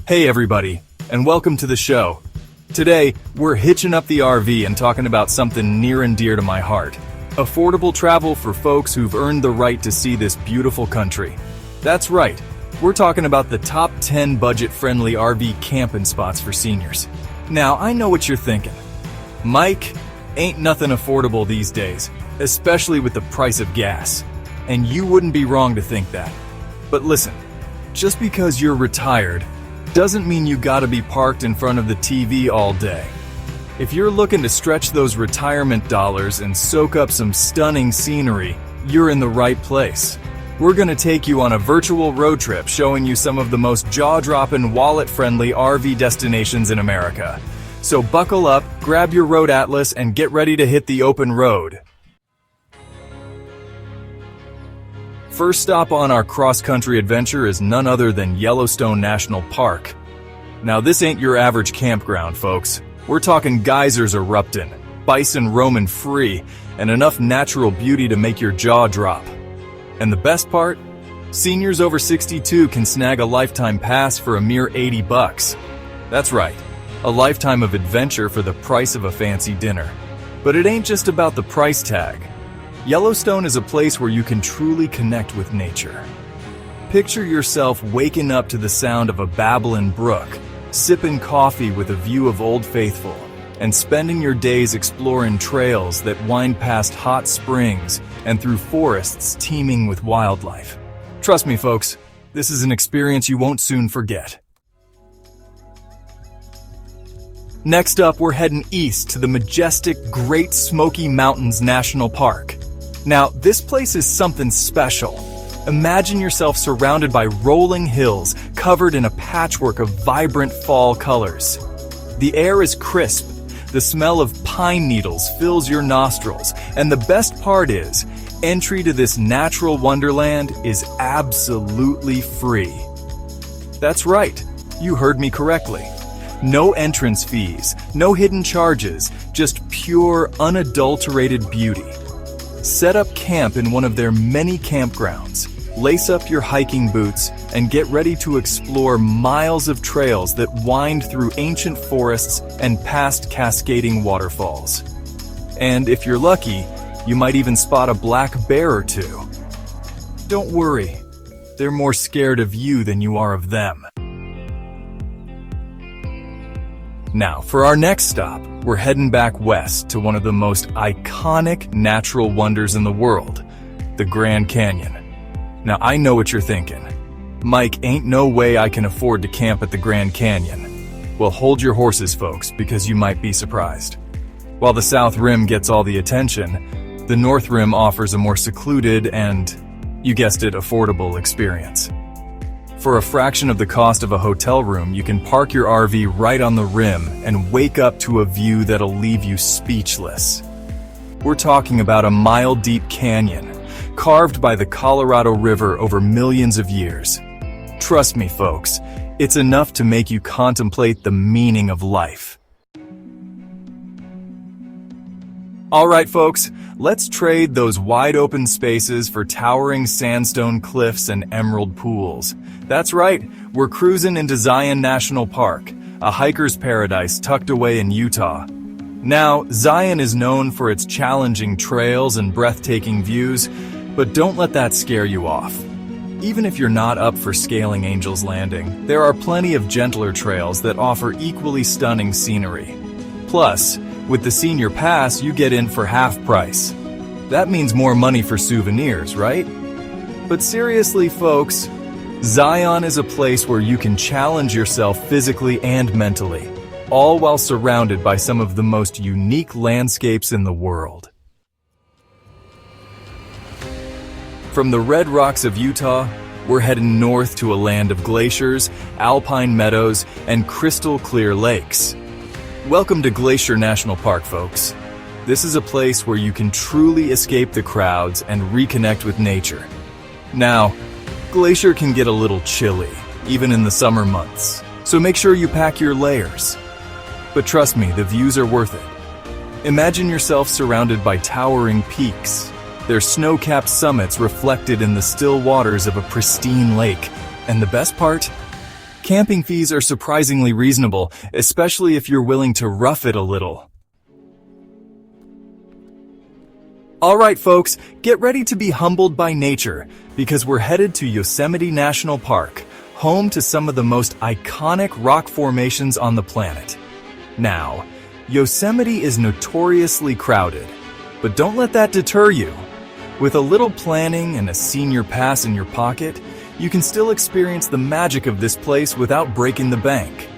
Hey everybody, and welcome to the show. Today, we're hitching up the RV and talking about something near and dear to my heart. Affordable travel for folks who've earned the right to see this beautiful country. That's right, we're talking about the top 10 budget-friendly RV camping spots for seniors. Now, I know what you're thinking. Mike, ain't nothing affordable these days, especially with the price of gas. And you wouldn't be wrong to think that. But listen, just because you're retired doesn't mean you gotta be parked in front of the TV all day. If you're looking to stretch those retirement dollars and soak up some stunning scenery, you're in the right place. We're gonna take you on a virtual road trip showing you some of the most jaw-dropping, wallet-friendly RV destinations in America. So buckle up, grab your road atlas, and get ready to hit the open road. First stop on our cross-country adventure is none other than Yellowstone National Park. Now this ain't your average campground, folks. We're talking geysers erupting, bison roaming free, and enough natural beauty to make your jaw drop. And the best part? Seniors over 62 can snag a lifetime pass for a mere $80. That's right, a lifetime of adventure for the price of a fancy dinner. But it ain't just about the price tag. Yellowstone is a place where you can truly connect with nature. Picture yourself waking up to the sound of a babbling brook, sipping coffee with a view of Old Faithful, and spending your days exploring trails that wind past hot springs and through forests teeming with wildlife. Trust me, folks, this is an experience you won't soon forget. Next up, we're heading east to the majestic Great Smoky Mountains National Park. Now, this place is something special. Imagine yourself surrounded by rolling hills covered in a patchwork of vibrant fall colors. The air is crisp, the smell of pine needles fills your nostrils, and the best part is, entry to this natural wonderland is absolutely free. That's right, you heard me correctly. No entrance fees, no hidden charges, just pure, unadulterated beauty. Set up camp in one of their many campgrounds, lace up your hiking boots, and get ready to explore miles of trails that wind through ancient forests and past cascading waterfalls. And if you're lucky, you might even spot a black bear or two. Don't worry, they're more scared of you than you are of them. Now, for our next stop, we're heading back west to one of the most iconic natural wonders in the world, the Grand Canyon. Now, I know what you're thinking. Mike, ain't no way I can afford to camp at the Grand Canyon. Well, hold your horses, folks, because you might be surprised. While the South Rim gets all the attention, the North Rim offers a more secluded and, you guessed it, affordable experience. For a fraction of the cost of a hotel room, you can park your RV right on the rim and wake up to a view that'll leave you speechless. We're talking about a mile-deep canyon, carved by the Colorado River over millions of years. Trust me, folks, it's enough to make you contemplate the meaning of life. All right, folks, let's trade those wide-open spaces for towering sandstone cliffs and emerald pools. That's right, we're cruising into Zion National Park, a hiker's paradise tucked away in Utah. Now, Zion is known for its challenging trails and breathtaking views, but don't let that scare you off. Even if you're not up for scaling Angel's Landing, there are plenty of gentler trails that offer equally stunning scenery. Plus, with the senior pass, you get in for half price. That means more money for souvenirs, right? But seriously, folks, Zion is a place where you can challenge yourself physically and mentally, all while surrounded by some of the most unique landscapes in the world. From the red rocks of Utah, we're heading north to a land of glaciers, alpine meadows, and crystal clear lakes. Welcome to Glacier National Park, folks. This is a place where you can truly escape the crowds and reconnect with nature. Now, Glacier can get a little chilly, even in the summer months, so make sure you pack your layers. But trust me, the views are worth it. Imagine yourself surrounded by towering peaks, their snow-capped summits reflected in the still waters of a pristine lake. And the best part? Camping fees are surprisingly reasonable, especially if you're willing to rough it a little. Alright folks, get ready to be humbled by nature, because we're headed to Yosemite National Park, home to some of the most iconic rock formations on the planet. Now, Yosemite is notoriously crowded, but don't let that deter you. With a little planning and a senior pass in your pocket, you can still experience the magic of this place without breaking the bank.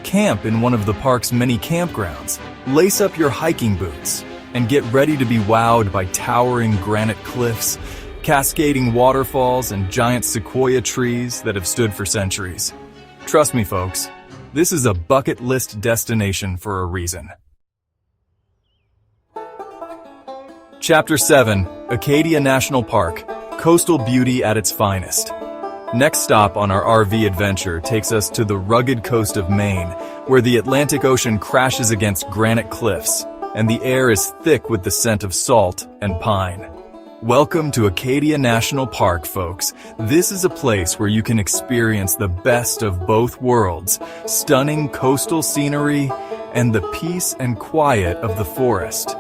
Camp in one of the park's many campgrounds, lace up your hiking boots, and get ready to be wowed by towering granite cliffs, cascading waterfalls, and giant sequoia trees that have stood for centuries. Trust me, folks, this is a bucket list destination for a reason. Chapter 7, Acadia National Park, Coastal Beauty at its Finest. Next stop on our RV adventure takes us to the rugged coast of Maine, where the Atlantic Ocean crashes against granite cliffs, and the air is thick with the scent of salt and pine. Welcome to Acadia National Park, folks. This is a place where you can experience the best of both worlds, stunning coastal scenery and the peace and quiet of the forest.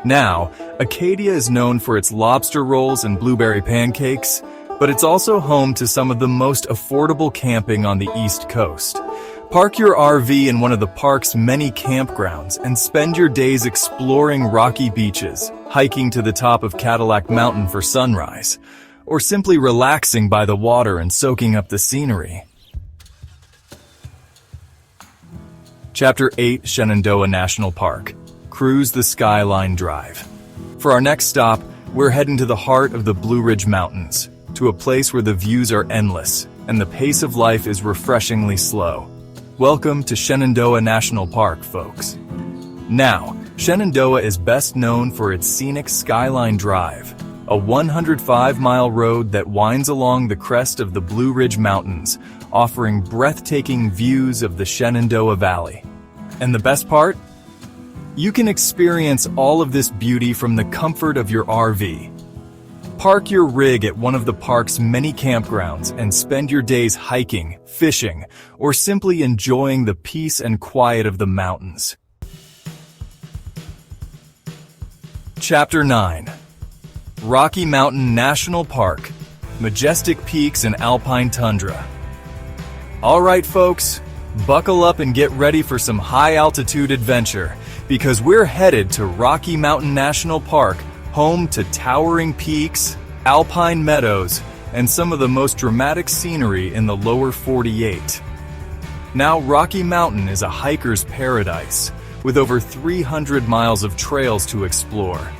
Now, Acadia is known for its lobster rolls and blueberry pancakes, but it's also home to some of the most affordable camping on the East Coast. Park your RV in one of the park's many campgrounds and spend your days exploring rocky beaches, hiking to the top of Cadillac Mountain for sunrise, or simply relaxing by the water and soaking up the scenery. Chapter 8, Shenandoah National Park. Cruise the Skyline Drive. For our next stop, we're heading to the heart of the Blue Ridge Mountains, to a place where the views are endless and the pace of life is refreshingly slow. Welcome to Shenandoah National Park, folks. Now, Shenandoah is best known for its scenic Skyline Drive, a 105-mile road that winds along the crest of the Blue Ridge Mountains, offering breathtaking views of the Shenandoah Valley. And the best part? You can experience all of this beauty from the comfort of your RV. Park your rig at one of the park's many campgrounds and spend your days hiking, fishing, or simply enjoying the peace and quiet of the mountains. Chapter 9. Rocky Mountain National Park, Majestic Peaks and Alpine Tundra. Alright folks, buckle up and get ready for some high-altitude adventure, because we're headed to Rocky Mountain National Park, home to towering peaks, alpine meadows, and some of the most dramatic scenery in the lower 48. Now, Rocky Mountain is a hiker's paradise, with over 300 miles of trails to explore.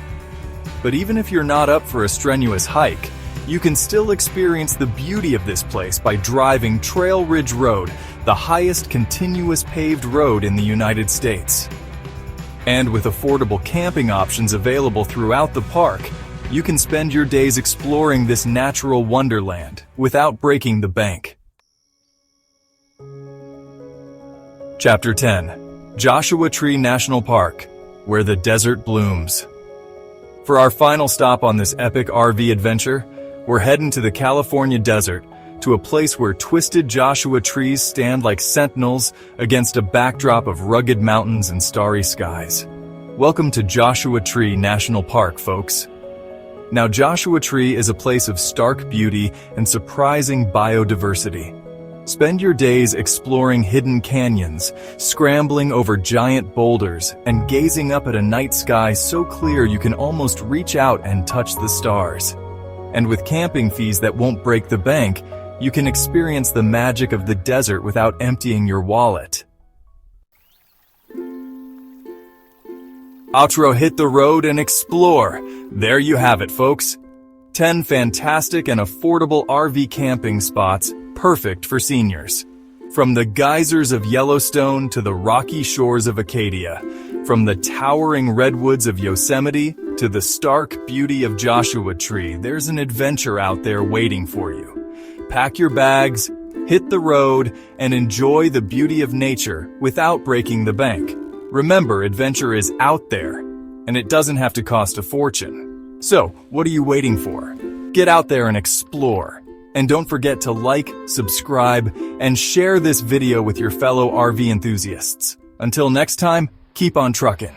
But even if you're not up for a strenuous hike, you can still experience the beauty of this place by driving Trail Ridge Road, the highest continuous paved road in the United States. And with affordable camping options available throughout the park, you can spend your days exploring this natural wonderland without breaking the bank. Chapter 10. Joshua Tree National Park, where the desert blooms. For our final stop on this epic RV adventure, we're heading to the California desert, to a place where twisted Joshua trees stand like sentinels against a backdrop of rugged mountains and starry skies. Welcome to Joshua Tree National Park, folks. Now, Joshua Tree is a place of stark beauty and surprising biodiversity. Spend your days exploring hidden canyons, scrambling over giant boulders, and gazing up at a night sky so clear you can almost reach out and touch the stars. And with camping fees that won't break the bank, you can experience the magic of the desert without emptying your wallet. Outro, hit the road and explore. There you have it, folks. 10 fantastic and affordable RV camping spots, perfect for seniors. From the geysers of Yellowstone to the rocky shores of Acadia, from the towering redwoods of Yosemite to the stark beauty of Joshua Tree, there's an adventure out there waiting for you. Pack your bags, hit the road, and enjoy the beauty of nature without breaking the bank. Remember, adventure is out there, and it doesn't have to cost a fortune. So, what are you waiting for? Get out there and explore. And don't forget to like, subscribe, and share this video with your fellow RV enthusiasts. Until next time, keep on trucking.